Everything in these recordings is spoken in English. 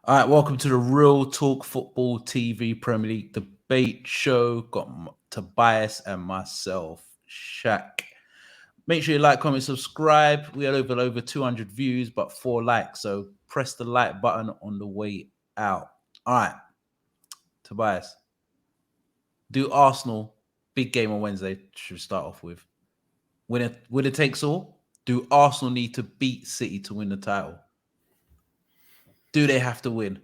All right, welcome to the Real Talk Football TV Premier League debate show. Got Tobias and myself, Shaq. Make sure you like, comment, subscribe. We had over 200 views, but 4 likes. So press the like button on the way out. All right, Tobias. Do Arsenal, big game on Wednesday, should we start off with. Winner takes all. Do Arsenal need to beat City to win the title? Do they have to win?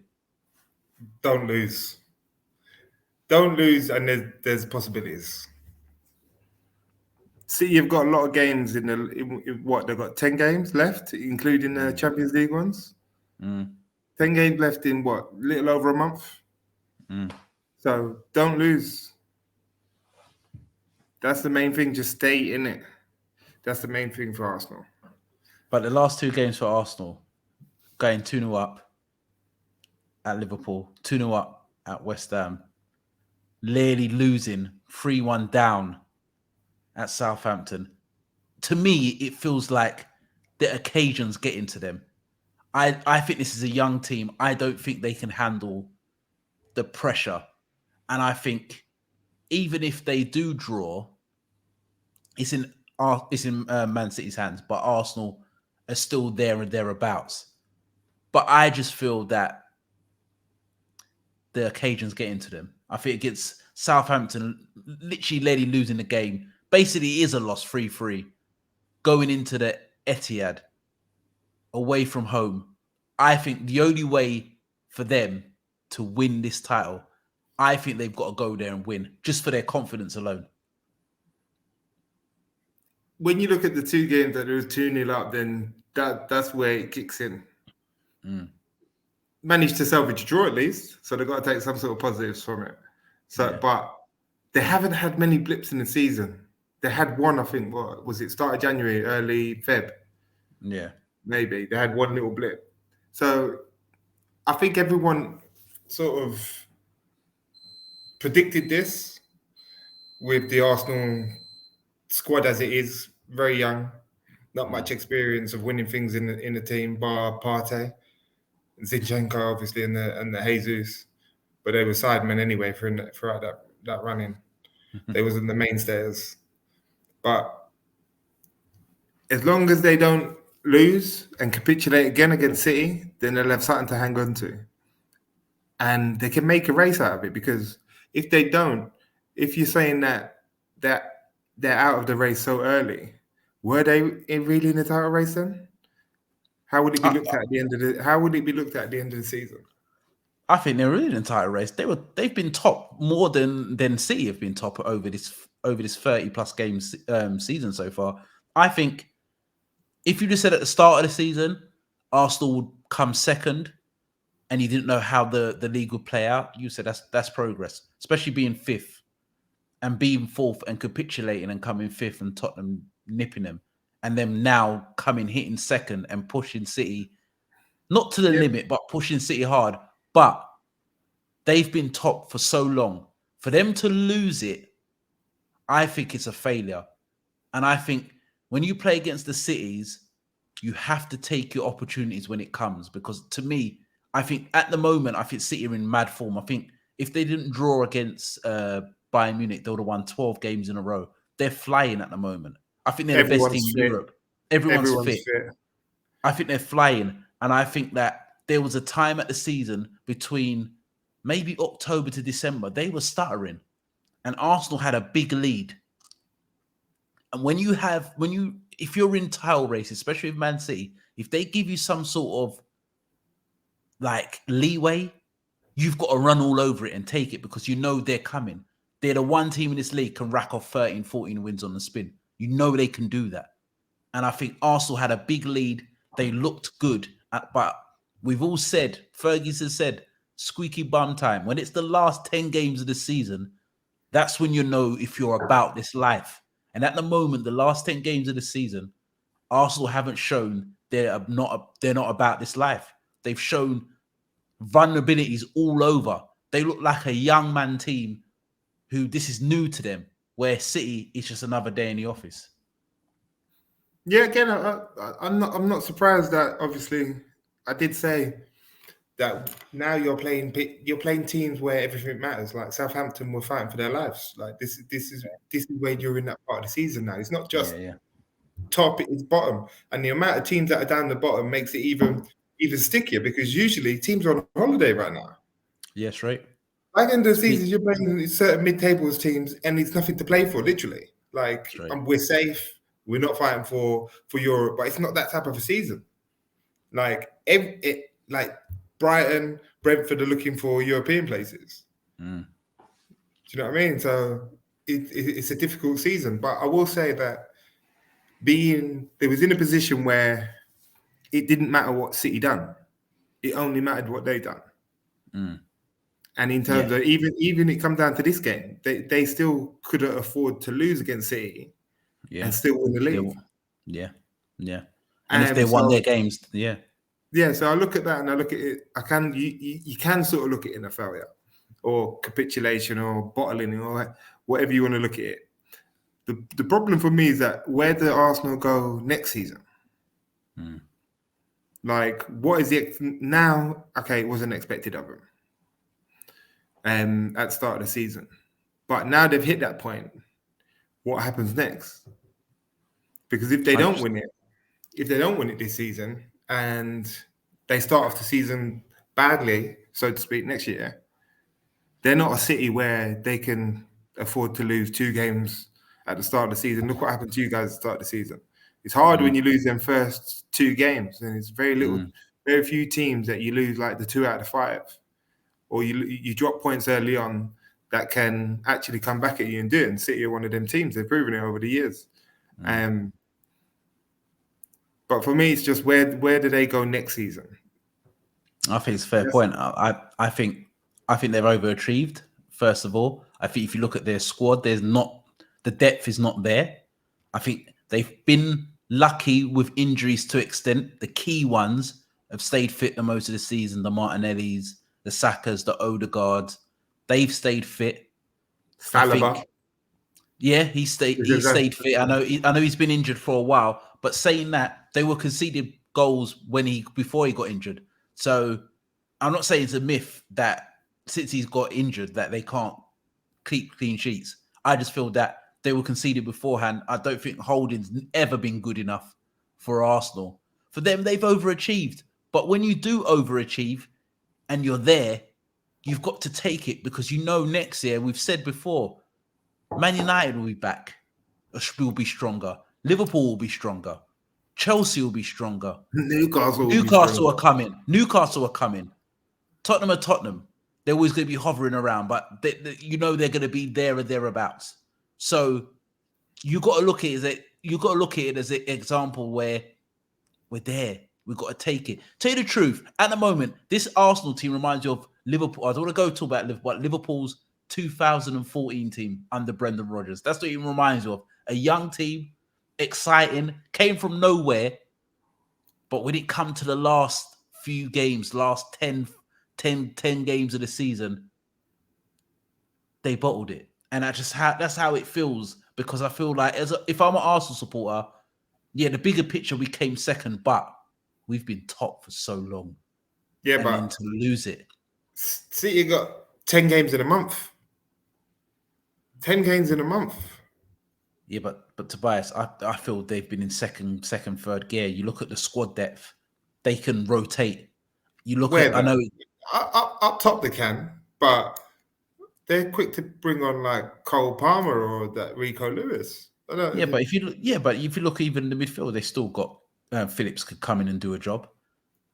Don't lose. Don't lose, and there's possibilities. See, you've got a lot of games in what they've got 10 games left, including the Champions League ones. Mm, 10 games left in what, little over a month. mm. So don't lose. That's the main thing. Just stay in it. That's the main thing for Arsenal. But the last 2 games for Arsenal, going 2-0 up at Liverpool, 2-0 up at West Ham, nearly losing 3-1 down at Southampton. To me, it feels like the occasion's getting to them. I think this is a young team. I don't think they can handle the pressure. And I think even if they do draw, it's in Man City's hands, but Arsenal are still there and thereabouts. But I just feel that the occasion's getting to them. I think against Southampton, literally Lady losing the game. Basically, it is a loss 3-3. Going into the Etihad, away from home. I think the only way for them to win this title, I think they've got to go there and win, just for their confidence alone. When you look at the 2 games that are 2-0 up, then that's where it kicks in. Managed to salvage a draw at least, so they've got to take some sort of positives from it. So, Yeah. But they haven't had many blips in the season. They had one, I think. What was it? Start of January, early Feb. Yeah. Maybe they had one little blip. So I think everyone sort of predicted this with the Arsenal squad as it is, very young, not much experience of winning things in the team, bar Partey, Zinchenko, obviously, and the Jesus, but they were sidemen anyway throughout that running. They wasn't the mainstays, but as long as they don't lose and capitulate again against City, then they'll have something to hang on to, and they can make a race out of it. Because if they don't, if you're saying that they're out of the race so early, were they really in the title race then? How would it be looked at the end of the? How would it be looked at the end of the season? I think they're really in the title race. They've been top more than City have been top over this 30+ games season so far. I think if you just said at the start of the season, Arsenal would come second, and you didn't know how the league would play out, you said that's progress, especially being fifth and being fourth and capitulating and coming fifth and Tottenham nipping them, and them now coming hitting second and pushing City not to the limit, but pushing City hard. But they've been top for so long. For them to lose it, I think it's a failure. And I think when you play against the Cities, you have to take your opportunities when it comes. Because to me, I think at the moment, I think City are in mad form. I think if they didn't draw against Bayern Munich, they would have won 12 games in a row. They're flying at the moment. I think they're the best team in Europe. Everyone's fit. I think they're flying. And I think that there was a time at the season between maybe October to December, they were stuttering. And Arsenal had a big lead. And if you're in title race, especially with Man City, if they give you some sort of like leeway, you've got to run all over it and take it, because you know they're coming. They're the one team in this league can rack off 13, 14 wins on the spin. You know they can do that. And I think Arsenal had a big lead. They looked good. But we've all said, Ferguson said, squeaky bum time. When it's the last 10 games of the season, that's when you know if you're about this life. And at the moment, the last 10 games of the season, Arsenal haven't shown they're not about this life. They've shown vulnerabilities all over. They look like a young man team who this is new to them, where City is just another day in the office. Yeah, again, I'm not surprised that obviously I did say that now you're playing teams where everything matters. Like Southampton were fighting for their lives. Like this is where you're in that part of the season now. It's not just top, it's bottom, and the amount of teams that are down the bottom makes it even stickier because usually teams are on holiday right now. Yes, right. By the end of the season, you're playing certain mid-tables teams, and it's nothing to play for. Literally, like we're safe. We're not fighting for Europe, but it's not that type of a season. Like like Brighton, Brentford are looking for European places. Do you know what I mean? So it's a difficult season, but I will say that they was in a position where it didn't matter what City done; it only mattered what they done. And in terms of even it come down to this game, they still couldn't afford to lose against City and still win the league. And if they won their games, so I look at that and I look at it. You can sort of look at it in a failure or capitulation or bottling or whatever you want to look at it. The problem for me is that where do Arsenal go next season? Like, what is it now? Okay, it wasn't expected of them at the start of the season, but now they've hit that point. What happens next? Because if they don't win it this season and they start off the season badly, so to speak, next year, they're not a City where they can afford to lose 2 games at the start of the season. Look what happened to you guys at the start of the season. It's hard when you lose them first 2 games, and it's very few teams that you lose like the 2 out of 5, or you drop points early on that can actually come back at you and do it. And City are one of them teams. They've proven it over the years. But for me, it's just where do they go next season? I think it's a fair point. I think they've overachieved. First of all, I think if you look at their squad, the depth is not there. I think they've been lucky with injuries to extent. The key ones have stayed fit the most of the season. The Martinellis, the Sakas, the Odegaards, they've stayed fit. Saliba. He stayed fit. I know he's been injured for a while, but saying that, they were conceded goals before he got injured. So I'm not saying it's a myth that since he's got injured that they can't keep clean sheets. I just feel that they were conceded beforehand. I don't think holding's ever been good enough for Arsenal. For them, they've overachieved. But when you do overachieve and you're there, you've got to take it because next year, we've said before, Man United will be back. Will be stronger. Liverpool will be stronger. Chelsea will be stronger. Newcastle are coming. Newcastle are coming. Tottenham are Tottenham. They're always going to be hovering around, but they're going to be there or thereabouts. So you got to look at it as an example where we're there. We've got to take it. Tell you the truth, at the moment, this Arsenal team reminds you of Liverpool. I don't want to go talk about Liverpool, but Liverpool's 2014 team under Brendan Rodgers. That's what it reminds you of. A young team, exciting, came from nowhere. But when it come to the last few games, last 10 games of the season, they bottled it. And that's how it feels, because I feel like if I'm an Arsenal supporter, the bigger picture, we came second, but we've been top for so long. Yeah, and but then to lose it. City got 10 games in a month. 10 games in a month. Yeah, but Tobias, I feel they've been in second, third gear. You look at the squad depth; they can rotate. You look at, I know up top they can, but they're quick to bring on like Cole Palmer or that Rico Lewis. But if you look even in the midfield, they still got Phillips could come in and do a job.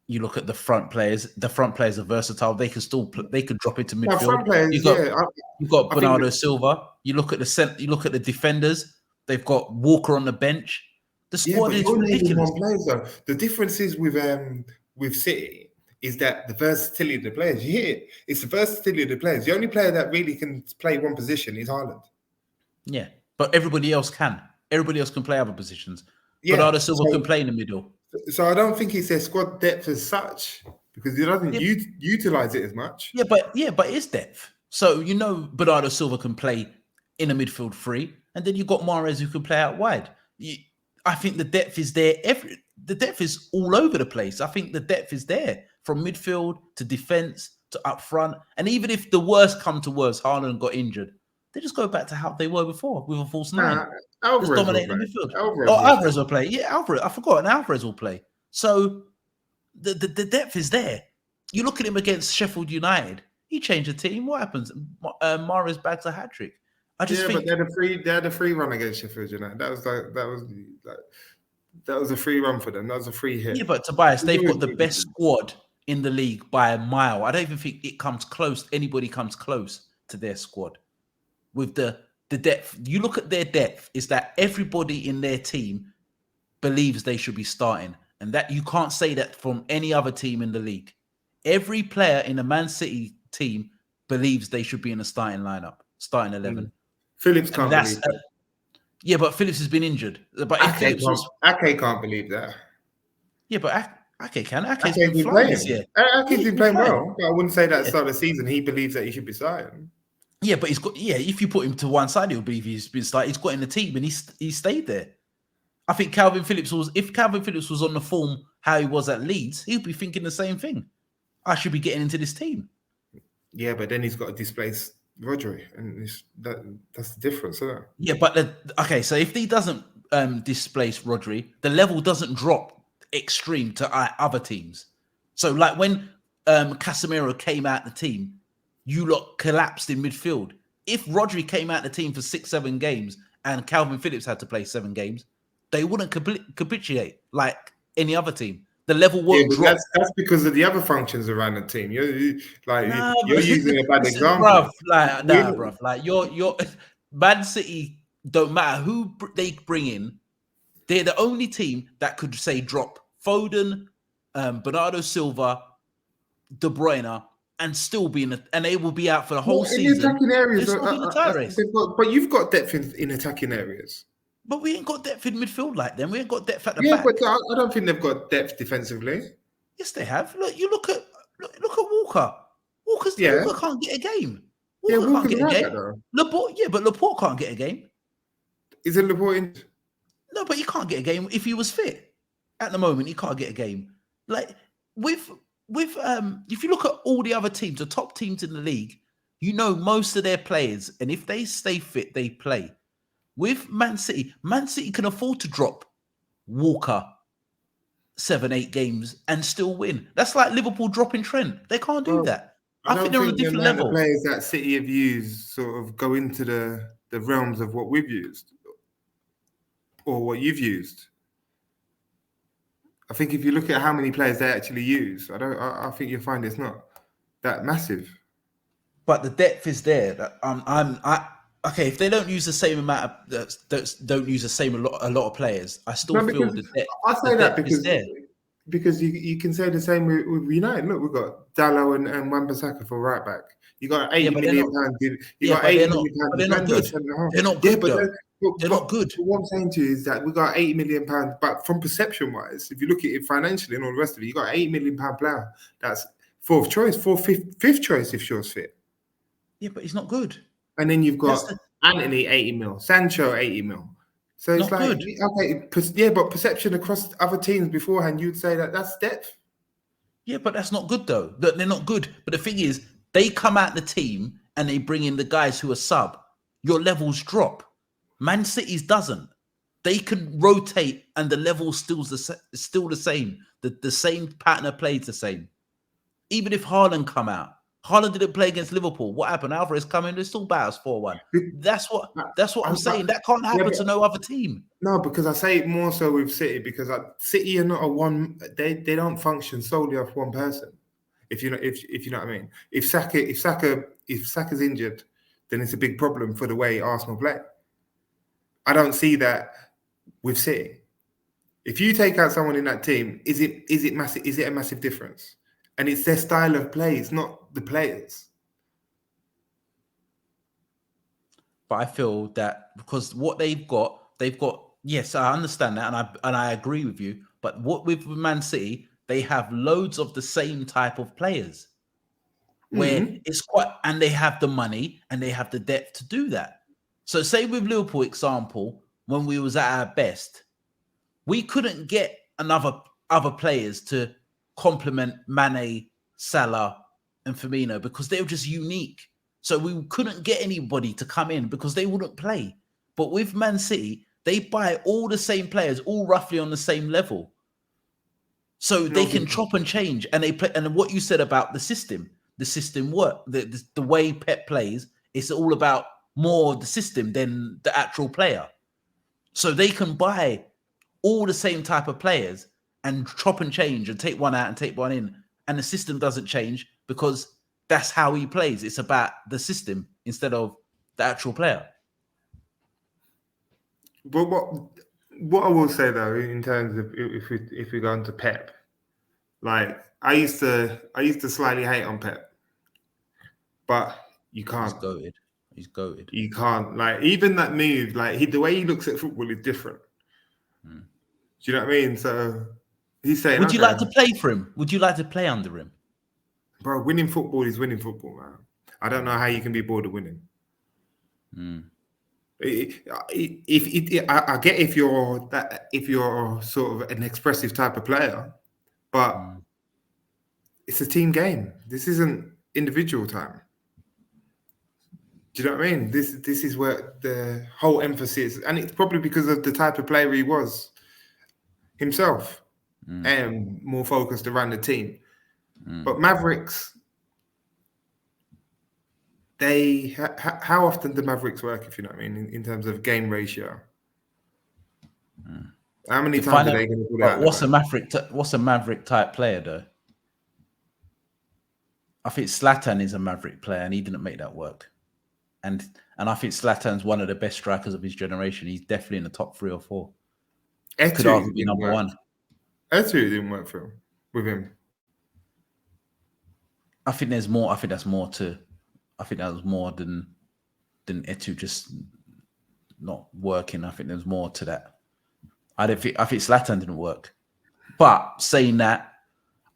You look at the front players. The front players are versatile. They can they could drop into midfield. Front players, you've got Bernardo Silva. You look at the defenders. They've got Walker on the bench. The squad is ridiculous. The difference is with City is that the versatility of the players. You hear it. It's the versatility of the players. The only player that really can play one position is Haaland. Yeah, but everybody else can. Everybody else can play other positions. Yeah, Bernardo Silva can play in the middle. So I don't think it's their squad depth as such, because he doesn't utilize it as much. Yeah, but it's depth. So Bernardo Silva can play in a midfield 3, and then you've got Mahrez who can play out wide. I think the depth is there the depth is all over the place. I think the depth is there from midfield to defense to up front. And even if the worst come to worst, Haaland got injured, they just go back to how they were before with a false nine. Just Alvarez will dominating play. the midfield. Alvarez Oh, will Alvarez play. will play. Yeah, Alvarez. I forgot. And Alvarez will play. So the depth is there. You look at him against Sheffield United. He changed the team. What happens? Mahrez bags a hat trick. I just Yeah, think but they had a free run against Sheffield United. That was a free run for them. That was a free hit. yeah, but Tobias, They they've got always the do best this. squad in the league by a mile. I don't even think it comes close. Anybody comes close to their squad with the depth. You look at their depth. Is that everybody in their team believes they should be starting, and that you can't say that from any other team in the league. Every player in the Man City team believes they should be in the starting lineup, starting 11. Phillips And can't that's believe that. yeah, but Phillips has been injured. But if Phillips was Ake can't believe that. yeah, but Ake's Ake's been been flying this playing. year. Ake's Yeah, he's been been playing flying. well. But I wouldn't say that at the Yeah. start of the season he believes that he should be starting. Yeah, but he's got if you put him to one side, he'll believe he's been started. He's got in the team and he stayed there. I think Calvin Phillips if Calvin Phillips was on the form how he was at Leeds, he'd be thinking the same thing. I should be getting into this team. Yeah, but then he's got to displace Rodri, and that's the difference, isn't it? Yeah, but okay, so if he doesn't displace Rodri, the level doesn't drop extreme to other teams. So like when Casemiro came out the team, you lot collapsed in midfield. If Rodri came out the team for 6-7 games and Calvin Phillips had to play 7 games, they wouldn't capitulate like any other team. The level Yeah, won't but drop. that's because of the other functions around the team. Nah, You're using a bad listen, example. bruv. Like you're Man City don't matter who they bring in. They're the only team that could say drop Foden, Bernardo Silva, De Bruyne, and still be and they will be out for the whole Well, in the season. attacking areas, They'll still be in the title race. but you've got depth in attacking areas. But we ain't got depth in midfield like them. We ain't got depth at the Yeah, back. but I don't think they've got depth defensively. Yes, they have. Look, you look at Walker. Walker can't get a game. Yeah, Walker can't Walker's get a like game. that though. But Laporte can't get a game. Is it Laporte? No, but he can't get a game if he was fit. At the moment, he can't get a game. Like with if you look at all the other teams, the top teams in the league, you know most of their players, and if they stay fit, they play. With Man City can afford to drop Walker 7-8 games and still win. That's like Liverpool dropping Trent. They can't do that. I think they're on a different the level. players that City have used sort of go into the realms of what we've used or what you've used. I think if you look at how many players they actually use, I think you'll find it's not that massive. But the depth is there. Okay. If they don't use the same amount of don't use the same a lot of players, I still feel the depth. I say that is there. because you can say the same with United. Look, we've got Dallo and Wan-Bissaka for right back. You got £80 million. You got £80 million. But they're not good. They're not good though. They're not good. What I'm saying to you is that we got £80 million, but from perception wise, if you look at it financially and all the rest of it, you got £8 million player. That's fifth choice if Shaw's fit. Yeah, but he's not good. And then you've got Anthony 80 mil, Sancho 80 mil. So it's not like, good. okay, yeah, but perception across other teams beforehand, you'd say that's depth. Yeah, but that's not good though. They're not good. But the thing is, they come out the team and they bring in the guys who are sub. Your levels drop. Man City's doesn't. They can rotate and the level's still the same. The same pattern of play is the same. Even if Haaland come out. Haaland didn't play against Liverpool. What happened? Alvarez come in, they still battles 4-1. That's what I'm saying. That can't happen to no other team. No, because I say it more so with City, because City are not a one. They don't function solely off one person. If you know what I mean. If Saka's injured, then it's a big problem for the way Arsenal play. I don't see that with City. If you take out someone in that team, is it massive? Is it a massive difference? And it's their style of play. It's not the players. But I feel that because what they've got. Yes, I understand that, and I agree with you. But what with Man City, they have loads of the same type of players, where it's quite, and they have the money and they have the depth to do that. So, say with Liverpool example, when we was at our best, we couldn't get other players to complement Mane, Salah, and Firmino because they were just unique. So we couldn't get anybody to come in because they wouldn't play. But with Man City, they buy all the same players, all roughly on the same level. So they can chop and change. And they play. And what you said about the system work. The way Pep plays, it's all about more the system than the actual player. So they can buy all the same type of players and chop and change and take one out and take one in. And the system doesn't change because that's how he plays. It's about the system instead of the actual player. But what I will say though, in terms of if we go into Pep, like I used to slightly hate on Pep, but you can't. He's goated. You can't, like, even that move, like the way he looks at football is different. Do you know what I mean? So he's saying, would you like to play for him? Would you like to play under him? Bro, winning football is winning football, man. I don't know how you can be bored of winning. I get if you're sort of an expressive type of player, but it's a team game. This isn't individual time. Do you know what I mean? This is where the whole emphasis, and it's probably because of the type of player he was himself, and more focused around the team. But Mavericks, how often do Mavericks work, if you know what I mean, in terms of game ratio? How many times are they going to put out? What's a Maverick type player though? I think Zlatan is a Maverick player, and he didn't make that work. And I think Zlatan's one of the best strikers of his generation. He's definitely in the top 3 or 4. Could argue be number 1. Etu didn't work for him, with him. I think there's more. I think that's more to. I think that was more than Etu just not working. I think there's more to that. I think Zlatan didn't work. But saying that,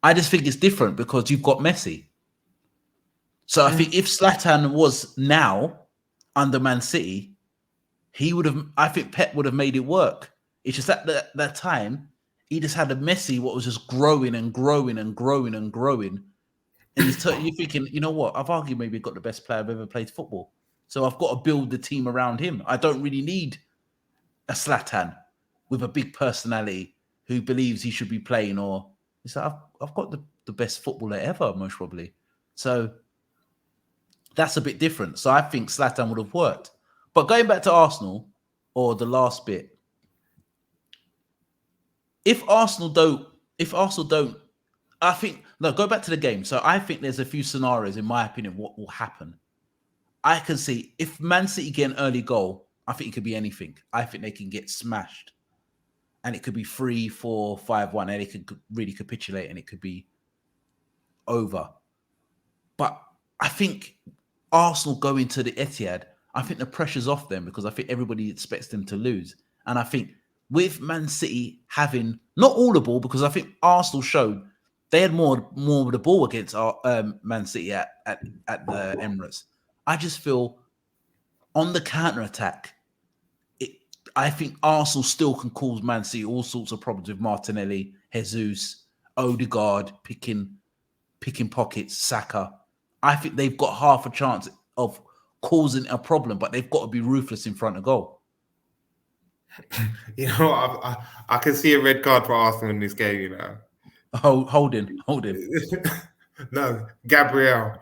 I just think it's different because you've got Messi. So I think if Zlatan was now under Man City, he would have. I think Pep would have made it work. It's just at that time he just had a Messi what was just growing and growing and growing and growing. And you're thinking, you know what? I've argued maybe got the best player I've ever played football. So I've got to build the team around him. I don't really need a Zlatan with a big personality who believes he should be playing. Or it's like, I've got the best footballer ever, most probably. So that's a bit different. So I think Zlatan would have worked. But going back to Arsenal, or the last bit, if Arsenal don't, I think, no, go back to the game. So I think there's a few scenarios, in my opinion, what will happen. I can see if Man City get an early goal, I think it could be anything. I think they can get smashed. And it could be 3-4, 5-1, and they could really capitulate and it could be over. But I think Arsenal going to the Etihad, I think the pressure's off them because I think everybody expects them to lose. And I think with Man City having, not all the ball, because I think Arsenal showed they had more of the ball against Man City at the Emirates. I just feel on the counter-attack, I think Arsenal still can cause Man City all sorts of problems with Martinelli, Jesus, Odegaard, picking pockets, Saka. I think they've got half a chance of causing a problem, but they've got to be ruthless in front of goal. You know, I can see a red card for Arsenal in this game, you know. Oh, hold him. No, Gabriel.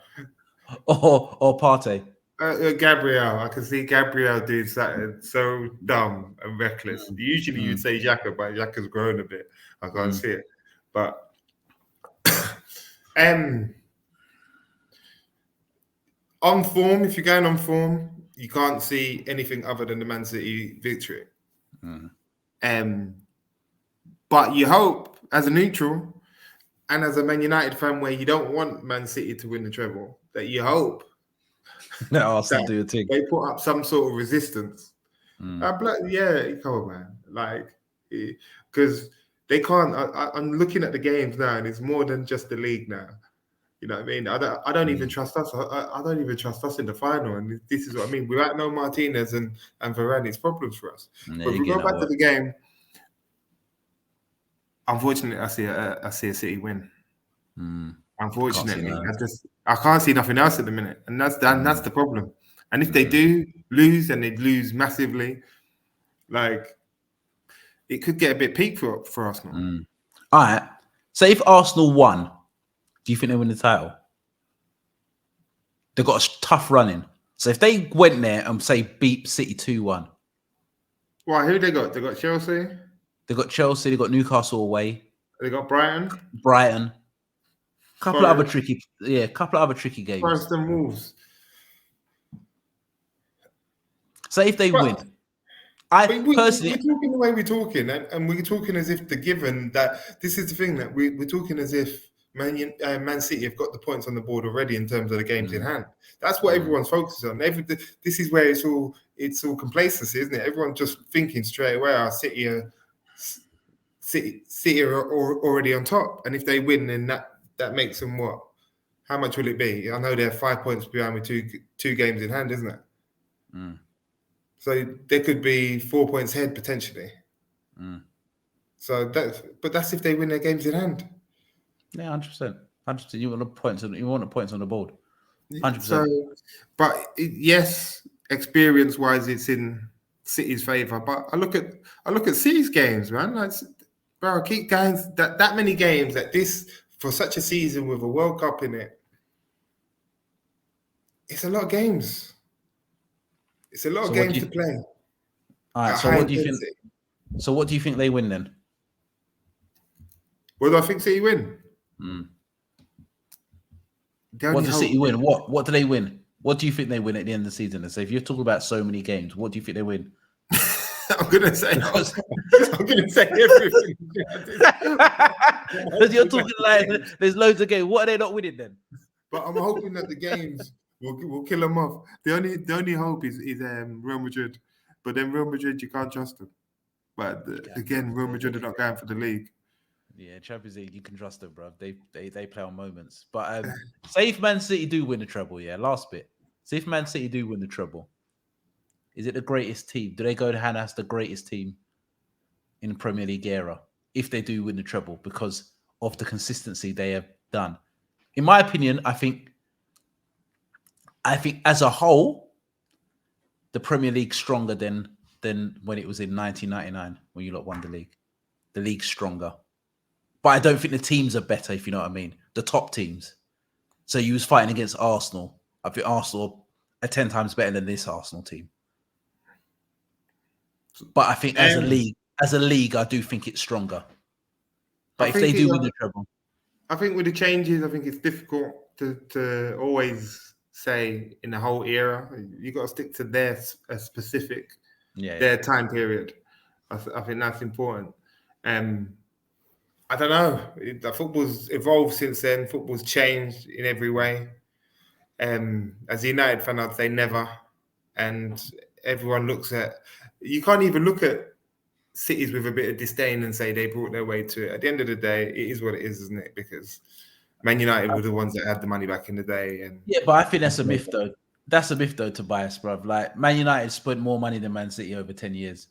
Or Partey. Gabriel. I can see Gabriel doing something so dumb and reckless. Usually you'd say Xhaka, but Xhaka's grown a bit. I can't see it. But on form, if you're going on form, you can't see anything other than the Man City victory. But you hope, as a neutral and as a Man United fan, where you don't want Man City to win the treble, that you hope that Arsenal do a thing. They put up some sort of resistance. Yeah, come on, man. Like, because they can't. I'm looking at the games now, and it's more than just the league now. You know what I mean? I don't even trust us. I don't even trust us in the final. And this is what I mean. Without no Martinez and Varane, it's problems for us. But if we go back to the game, unfortunately, I see a City win. Unfortunately, no. I can't see nothing else at the minute, and that's the problem. And if they do lose, and they lose massively, like it could get a bit peak for Arsenal. All right. So if Arsenal won, do you think they win the title? They've got a tough running. So if they went there and say beat City 2-1. Well, who they got? They got Chelsea. They got Chelsea. They got Newcastle away. They got Brighton. Couple of other tricky games. Forest and Wolves. So if they win, personally, we're talking the way we're talking, and we're talking as if the given that this is the thing that we're talking as if Man City have got the points on the board already in terms of the games in hand. That's what everyone's focused on. This is where it's all complacency, isn't it? Everyone's just thinking straight away, our City are already on top, and if they win, then that makes them what? How much will it be? I know they're 5 points behind with two games in hand, isn't it? So there could be 4 points ahead potentially. So that's if they win their games in hand. Yeah, 100%. 100%. You want the points on the board. 100%. So, but yes, experience-wise, it's in City's favour. But I look at City's games, man. Bro, keep going. That many games for such a season with a World Cup in it. It's a lot of games. It's a lot of games to play. All right. So what do you think? So what do you think they win then? What do I think City win? What does City win? What do they win? What do you think they win at the end of the season? And so if you're talking about so many games, what do you think they win? I'm gonna say everything. Because you're talking like there's loads of games. What are they not winning then? But I'm hoping that the games will kill them off. The only hope is Real Madrid. But then Real Madrid, you can't trust them. But again, Real Madrid are not going for the league. Yeah, Champions League, you can trust them, bro. They play on moments. But say if Man City do win the treble, last bit. Say if Man City do win the treble, is it the greatest team? Do they go to hand as the greatest team in the Premier League era if they do win the treble because of the consistency they have done? In my opinion, I think as a whole, the Premier League's stronger than when it was in 1999 when you lot won the league. The league's stronger. But I don't think the teams are better, if you know what I mean. The top teams. So you was fighting against Arsenal. I think Arsenal are 10 times better than this Arsenal team. But I think as a league, I do think it's stronger. But if they do win the treble. I think with the changes, I think it's difficult to always say in the whole era. You got to stick to their specific their time period. I think that's important. I don't know. The football's evolved since then. Football's changed in every way. As a United fan, I'd say never. And everyone looks at... You can't even look at cities with a bit of disdain and say they brought their way to it. At the end of the day, it is what it is, isn't it? Because Man United were the ones that had the money back in the day. And but I think that's a myth, though. That's a myth, though, Tobias, bruv. Like, Man United spent more money than Man City over 10 years.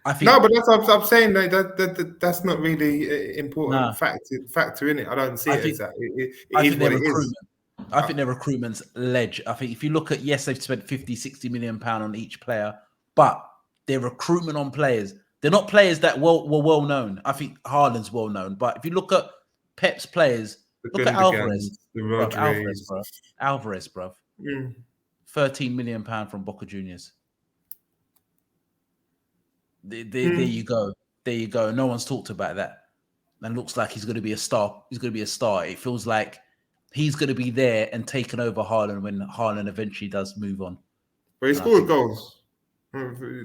I think, no, but that's what I'm saying. That's not really important factor in it. I don't see it as that. It is what it is. I think their recruitment's ledge. I think if you look at, yes, they've spent 50, 60 million pounds on each player, but their recruitment on players, they're not players that were well known. I think Haaland's well known, but if you look at Pep's players, look at Alvarez. Alvarez, bruv. 13 million pounds from Boca Juniors. There you go. There you go. No one's talked about that. And looks like he's going to be a star. He's going to be a star. It feels like he's going to be there and taking over Haaland when Haaland eventually does move on. But he scored goals.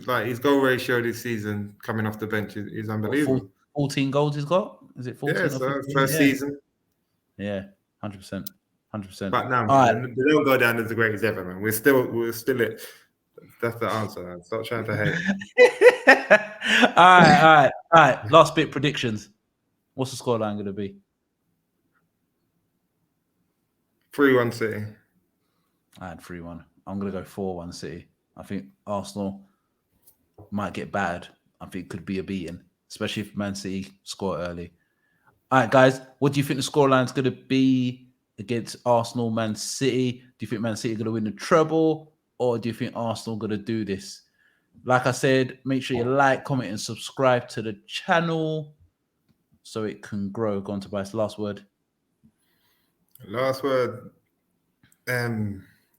Like his goal ratio this season coming off the bench is unbelievable. 14 goals he's got? Is it 14? Yeah, so first season. Yeah, 100%. 100%. But now, they don't go down as the greatest ever, man. We're still it. That's the answer, man. Stop trying to hate. All right. Last bit, predictions. What's the scoreline going to be? 3-1 City. I had 3-1. I'm going to go 4-1 City. I think Arsenal might get bad. I think it could be a beating, especially if Man City score early. All right, guys, what do you think the scoreline's going to be against Arsenal, Man City? Do you think Man City are going to win the treble, or do you think Arsenal are going to do this? Like I said, make sure you like, comment, and subscribe to the channel so it can grow. Go on, Tobias. Last word. Last word.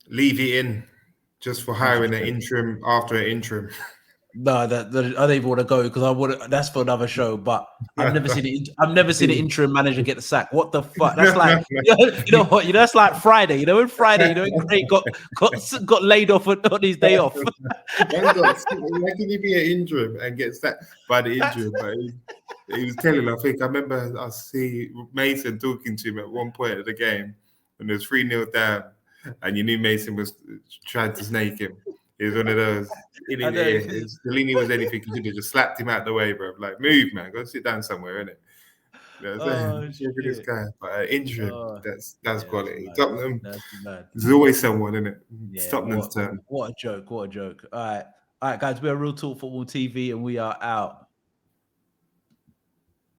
Leave it in just for hiring an interim after an interim. No, I don't even want to go because I would. That's for another show. But I've never seen it. I've never seen an interim manager get the sack. What the fuck? That's like you know what? You know that's like Friday. You know when Friday, you know when Craig got laid off on his day off. How can you be an interim and get sacked by the interim? But he was telling. I remember I see Mason talking to him at one point of the game when it was 3-0 down, and you knew Mason was trying to snake him. It was one of those. Delaney was anything, you could have just slapped him out the way, bro. Like, move, man. Go sit down somewhere, innit? You know what I'm saying? This guy. But interim, that's quality. Tottenham, there's always someone, innit? Yeah, Tottenham's turn. What a joke. All right, guys. We are Real Talk Football TV, and we are out.